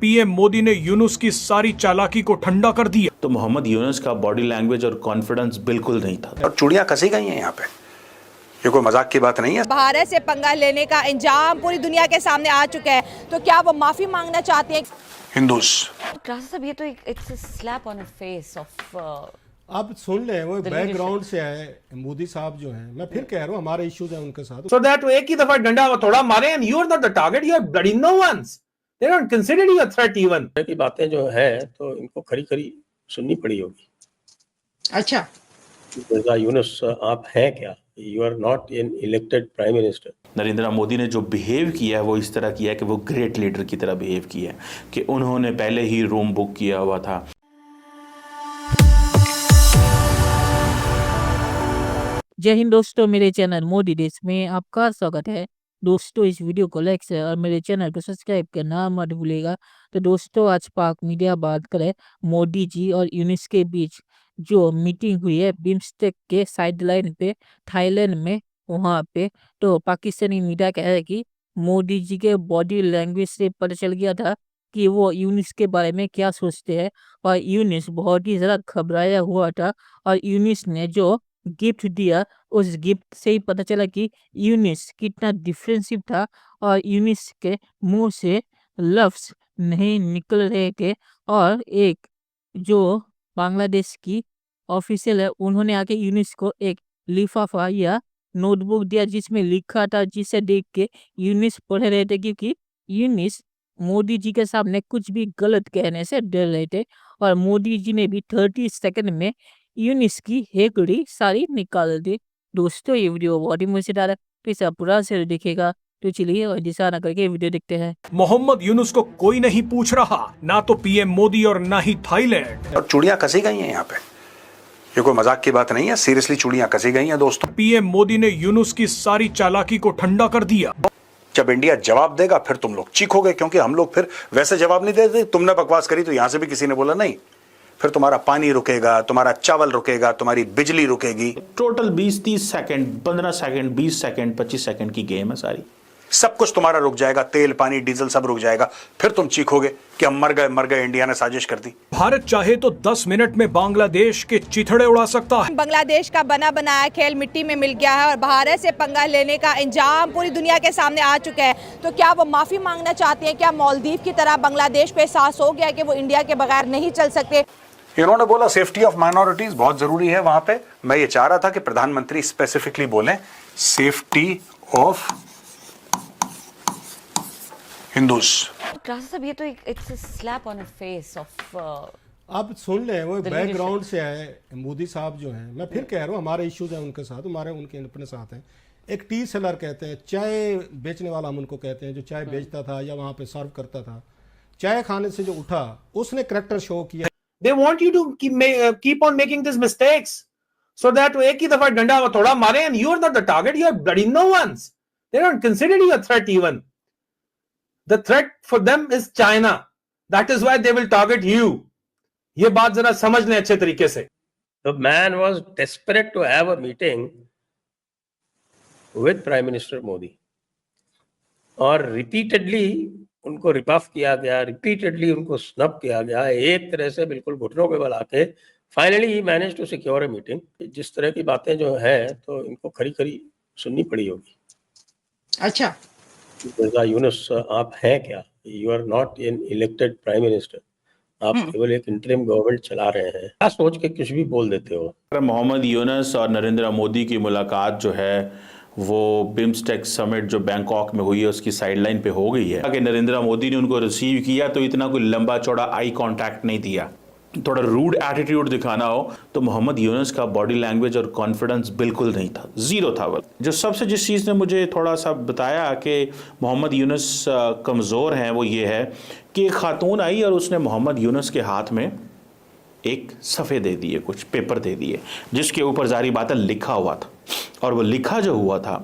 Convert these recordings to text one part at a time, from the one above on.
PM Modi ने यूनुस की सारी चालाकी को ठंडा कर दिया। तो मोहम्मद यूनुस का बॉडी लैंग्वेज और कॉन्फिडेंस बिल्कुल नहीं था। और चूड़ियां कसी गई हैं यहाँ पे, ये कोई मजाक की बात नहीं है। भारत से पंगा लेने का इंजाम पूरी दुनिया के सामने आ चुका है, तो क्या वो माफी मांगना चाहते हैं? हिंदूस साहब, ये तो it's a slap on a face of आप सुन ले, वो बैकग्राउंड से आए मोदी साहब जो हैं। मैं फिर कह रहा हूँ हमारे इश्यूज हैं उनके साथ। So that एक ही दफा डंडा थोड़ा मारे and you are not the target, you are bloody no ones. They don't consider you a threat even. की बातें जो है तो इनको खरी खरी सुननी पड़ी होगी। अच्छा, मिर्जा यूनुस आप हैं क्या? You are not an elected prime minister. Narendra Modi ने जो बिहेव किया है वो इस तरह किया है कि वो ग्रेट लीडर की तरह बिहेव किया है कि उन्होंने पहले ही रूम बुक किया हुआ था। जय हिंद दोस्तों, मेरे चैनल मोदी देश में आपका स्वागत है। दोस्तों, इस वीडियो को लाइक शेयर और मेरे चैनल को सब्सक्राइब करना मत भूलिएगा। तो दोस्तों, आज पाक मीडिया बात करें मोदी जी और यूनुस के बीच जो मीटिंग हुई है बिम्स्टेक के साइडलाइन पे थाईलैंड में, वहाँ पे तो पाकिस्तानी मीडिया कह रहा है कि मोदी जी के बॉडी लैंग्वेज से पता चल गया था कि वो यूनुस के बारे में क्या सोचते हैं। और यूनुस बहुत ही ज़्यादा घबराया हुआ था और यूनुस ने जो गिफ्ट दिया उस गिफ्ट से ही पता चला कि यूनुस कितना डिफेंसिव था और यूनुस के मुंह से लफ्ज नहीं निकल रहे थे। और एक जो बांग्लादेश की ऑफिशियल है, उन्होंने आके यूनुस को एक लिफाफा या नोटबुक दिया जिसमें लिखा था, जिसे देख के यूनुस पढ़ रहे थे क्योंकि यूनुस मोदी जी के सामने कुछ भी गलत कहने से डर रहे थे। और मोदी जी ने भी 30 सेकंड में यूनुस की हेकड़ी सारी निकाल दी। दोस्तों, ये वीडियो बहुत ही मजेदार है, तो इसे पूरा से देखेगा। तो चलिए और दिशा न करके वीडियो देखते हैं। मोहम्मद यूनुस को कोई नहीं पूछ रहा, ना तो पीएम मोदी और ना ही थाईलैंड। और चूड़ियां कसी गई हैं यहाँ पे, ये कोई मजाक की बात नहीं है। सीरियसली चूड़ियां कसी गई हैं दोस्तों। पीएम मोदी ने यूनुस की सारी चालाकी को ठंडा कर दिया। जब इंडिया जवाब देगा फिर तुम लोग चीखोगे, क्योंकि हम लोग फिर वैसे जवाब नहीं देते। तुमने बकवास करी तो यहां से भी किसी ने बोला नहीं, फिर तुम्हारा पानी रुकेगा, तुम्हारा चावल रुकेगा, तुम्हारी बिजली रुकेगी। Total 20-30 second, 15 second, 20 second, 25 second की गेम है सारी। सब कुछ तुम्हारा रुक जाएगा, तेल पानी डीजल सब रुक जाएगा। फिर तुम चीखोगे कि हम मर गए, इंडिया ने साजिश कर दी। भारत चाहे तो 10 मिनट में बांग्लादेश के चिथड़े उड़ा सकता है। बांग्लादेश का बना बनाया खेल मिट्टी में मिल गया है और भारत से पंगा लेने का इंजाम पूरी दुनिया के सामने आ चुका है। तो क्या वो माफी मांगना चाहते हैं? क्या मालदीव की तरह बांग्लादेश को एहसास हो गया कि वो इंडिया के बगैर नहीं चल सकते? इन्होंने बोला सेफ्टी ऑफ माइनॉरिटीज बहुत जरूरी है वहां पे। मैं ये चाह रहा था कि प्रधानमंत्री स्पेसिफिकली बोलें सेफ्टी ऑफ हिंदूस। साहब, ये तो it's a slap on a face of आप सुन ले, वो बैकग्राउंड से आए मोदी साहब जो हैं। मैं फिर कह रहा हूँ हमारे इश्यूज हैं उनके साथ, हमारे उनके अपने साथ हैं। एक टी सेलर कहते हैं, चाय बेचने वाला हम उनको कहते हैं, जो चाय बेचता था या वहाँ पे सर्व करता था। चाय खाने से जो उठा, उसने करैक्टर शो किया। They want you to keep on making these mistakes so that एक ही दफा डंडा थोड़ा मारे and you are not the target, you are bloody no ones. They don't consider you a threat even. The threat for them is China. That is why they will target you. ये बात जरा समझ लें अच्छे तरीके से। The man was desperate to have a meeting with Prime Minister Modi. और repeatedly उनको रिप ऑफ किया गया, रिपीटेडली उनको स्नब किया गया, एक तरह से बिल्कुल घुटनों पे बल आके फाइनली ही manage to secure a meeting. जिस तरह की बातें जो हैं तो इनको खरी खरी सुननी पड़ी होगी। अच्छा, मिर्जा यूनुस आप हैं क्या? You are not an elected prime minister. आप केवल एक इंटरिम गवर्नमेंट चला रहे हैं। क्या सोच के कुछ भी बोल देते हो? मोहम्मद यूनुस और नरेंद्र मोदी की मुलाकात जो है वो बिम्स्टेक समिट जो बैंकॉक में हुई है उसकी साइडलाइन पे हो गई है। कि नरेंद्र मोदी ने उनको रिसीव किया तो इतना कोई लंबा चौड़ा आई कांटेक्ट नहीं दिया, थोड़ा रूड एटीट्यूड दिखाना हो तो मोहम्मद यूनुस का बॉडी लैंग्वेज और कॉन्फिडेंस बिल्कुल नहीं था, जीरो था। वो जो सबसे जिस चीज़ ने मुझे थोड़ा सा बताया कि मोहम्मद यूनुस कमज़ोर हैं वो ये है कि एक खातून आई और उसने मोहम्मद यूनुस के हाथ में एक सफ़े दे दिए, कुछ पेपर दे दिए जिसके ऊपर जारी बात है लिखा हुआ था। और वो लिखा जो हुआ था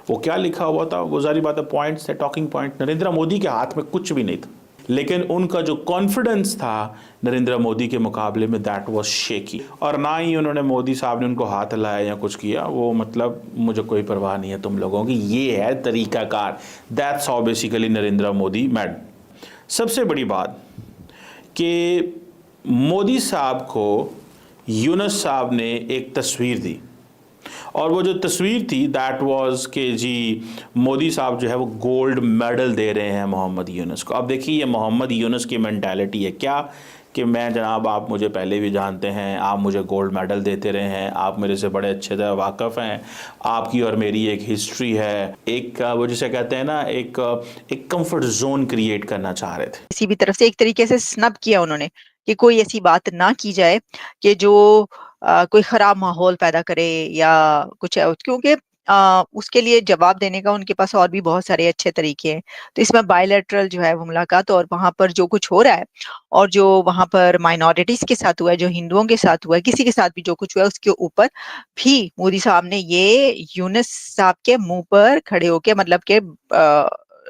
वो क्या लिखा हुआ था, वो जारी बात है पॉइंट्स थे, टॉकिंग पॉइंट। नरेंद्र मोदी के हाथ में कुछ भी नहीं था, लेकिन उनका जो कॉन्फिडेंस था नरेंद्र मोदी के मुकाबले में दैट वाज शेकी। और ना ही उन्होंने मोदी साहब ने उनको हाथ हिलाया या कुछ किया। वो मतलब मुझे कोई परवाह नहीं है तुम लोगों की, ये है तरीकाकार। That's how basically Narendra Modi mad. सबसे बड़ी बात कि मोदी साहब को यूनुस साहब ने एक तस्वीर दी, और वो जो तस्वीर थी दैट वाज कि जी मोदी साहब जो है वो गोल्ड मेडल दे रहे हैं मोहम्मद यूनुस को। अब देखिए ये मोहम्मद यूनुस की मेंटालिटी है क्या कि मैं जनाब, आप मुझे पहले भी जानते हैं, आप मुझे गोल्ड मेडल देते रहे हैं, आप मेरे से बड़े अच्छे तरह वाकिफ़ हैं, आपकी और मेरी एक हिस्ट्री है, एक वो जिसे कहते हैं ना एक कंफर्ट जोन क्रिएट करना चाह रहे थे। किसी भी तरफ से एक तरीके से स्नब किया उन्होंने कि कोई ऐसी बात ना की जाए कि जो कोई खराब माहौल पैदा करे या कुछ क्योंकि उसके लिए जवाब देने का उनके पास और भी बहुत सारे अच्छे तरीके हैं। तो इसमें बायलैटरल जो है वो मुलाकात और वहां पर जो कुछ हो रहा है और जो वहां पर माइनॉरिटीज के साथ हुआ है, जो हिंदुओं के साथ हुआ है, किसी के साथ भी जो कुछ हुआ है, उसके ऊपर भी मोदी साहब ने ये यूनुस साहब के मुंह पर खड़े होके मतलब के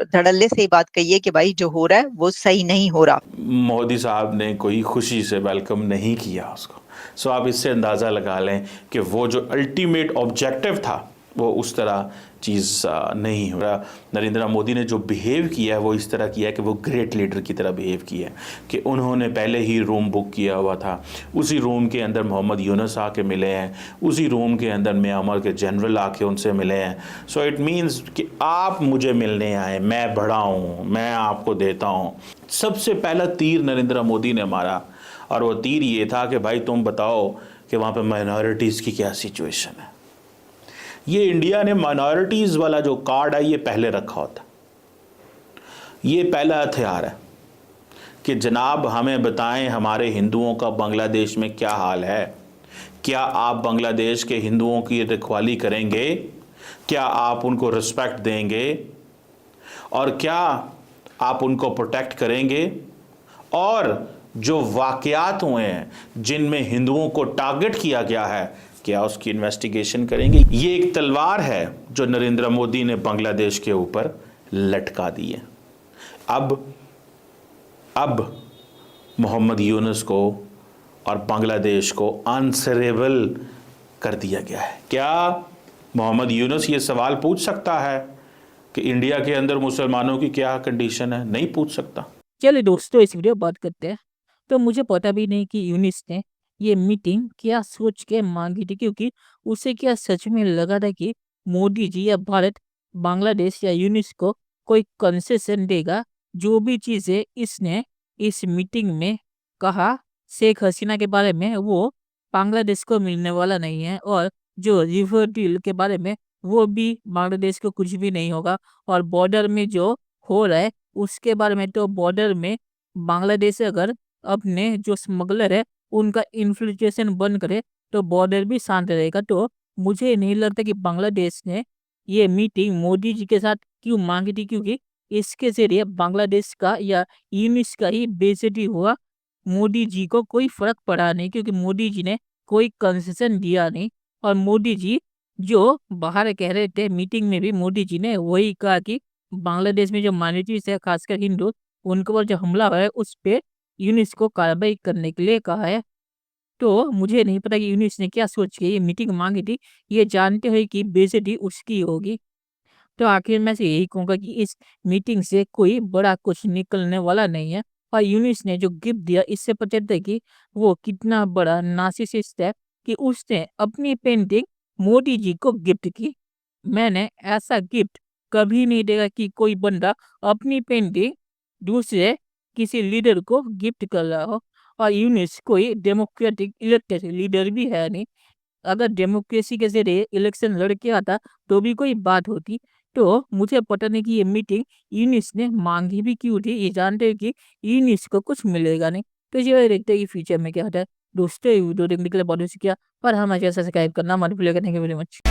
धड़ल्ले से ही बात कही है कि भाई जो हो रहा है वो सही नहीं हो रहा। मोदी साहब ने कोई खुशी से वेलकम नहीं किया उसको। सो आप इससे अंदाज़ा लगा लें कि वो जो अल्टीमेट ऑब्जेक्टिव था वो उस तरह चीज़ नहीं हो रहा। नरेंद्र मोदी ने जो बिहेव किया है वो इस तरह किया है कि वो ग्रेट लीडर की तरह बिहेव किया है कि उन्होंने पहले ही रूम बुक किया हुआ था, उसी रूम के अंदर मोहम्मद यूनुस आके मिले हैं, उसी रूम के अंदर म्यांमार के जनरल आके उनसे मिले हैं। सो इट मीन्स कि आप मुझे मिलने आए, मैं बड़ा हूँ, मैं आपको देता हूँ। सबसे पहला तीर नरेंद्र मोदी ने मारा और वो तीर ये था कि भाई तुम बताओ कि वहाँ पर माइनॉरिटीज़ की क्या सिचुएशन है। ये इंडिया ने माइनॉरिटीज़ वाला जो कार्ड है ये पहले रखा होता, ये पहला हथियार है कि जनाब हमें बताएं हमारे हिंदुओं का बांग्लादेश में क्या हाल है, क्या आप बांग्लादेश के हिंदुओं की रखवाली करेंगे, क्या आप उनको रिस्पेक्ट देंगे और क्या आप उनको प्रोटेक्ट करेंगे, और जो वाक़यात हुए हैं जिनमें हिंदुओं को टारगेट किया गया है क्या उसकी इन्वेस्टिगेशन करेंगे। ये एक तलवार है जो नरेंद्र मोदी ने बांग्लादेश के ऊपर लटका दी है। अब मोहम्मद यूनुस को और बांग्लादेश को आंसरेबल कर दिया गया है। क्या मोहम्मद यूनुस ये सवाल पूछ सकता है कि इंडिया के अंदर मुसलमानों की क्या कंडीशन है? नहीं पूछ सकता। चलिए दोस्तों इस वीडियो बात करते हैं। तो मुझे पता भी नहीं कि यूनिस ने ये मीटिंग क्या सोच के मांगी थी, क्योंकि उसे क्या सच में लगा था कि मोदी जी या भारत बांग्लादेश या यूनिस को कोई कंसेशन देगा। जो भी चीज़ें इसने इस मीटिंग में कहा शेख हसीना के बारे में वो बांग्लादेश को मिलने वाला नहीं है, और जो रिवर डील के बारे में वो भी बांग्लादेश को कुछ भी नहीं होगा, और बॉर्डर में जो हो रहा है उसके बारे में तो बॉर्डर में बांग्लादेश अगर अपने जो स्मगलर है उनका इन्फिल्ट्रेशन बंद करे तो बॉर्डर भी शांत रहेगा। तो मुझे नहीं लगता कि बांग्लादेश ने ये मीटिंग मोदी जी के साथ क्यों मांगी थी, क्योंकि इसके जरिए बांग्लादेश का या यूनिस का ही बेइज्जती हुआ। मोदी जी को कोई फर्क पड़ा नहीं, क्योंकि मोदी जी ने कोई कंसेशन दिया नहीं। और मोदी जी जो बाहर कह रहे थे मीटिंग में भी मोदी जी ने वही कहा कि बांग्लादेश में जो माइनॉरिटीज है खासकर हिंदू, उनके ऊपर जो हमला हुआ है उस पर यूनिस को कार्रवाई करने के लिए कहा है। तो मुझे नहीं पता कि यूनिस ने क्या सोच के ये मीटिंग मांगी थी, ये जानते हुए कि बेइज्जती उसकी होगी। तो आखिर मैं से यही कहूँगा कि इस मीटिंग से कोई बड़ा कुछ निकलने वाला नहीं है। और यूनिस ने जो गिफ्ट दिया इससे पता चलता है कि वो कितना बड़ा नार्सिसिस्ट है कि उसने अपनी पेंटिंग मोदी जी को गिफ्ट की। मैंने ऐसा गिफ्ट कभी नहीं देखा कि कोई बंदा अपनी पेंटिंग दूसरे किसी लीडर को गिफ्ट कर रहा हो। और यूनिस कोई डेमोक्रेटिक इलेक्टेड लीडर भी है नहीं। अगर डेमोक्रेसी के जरिए इलेक्शन लड़ के आता तो भी कोई बात होती। तो मुझे पता नहीं कि ये मीटिंग यूनिस ने मांगी भी क्यों थी। ये जानते हैं कि यूनिस को कुछ मिलेगा नहीं। तो ये देखते हैं कि फ्यूचर में क्या होता है। दोस्तों ये वीडियो देखने के लिए बहुत शुक्रिया, और हमारे चैनल सब्सक्राइब करना मत भूलिएगा। Thank you very much.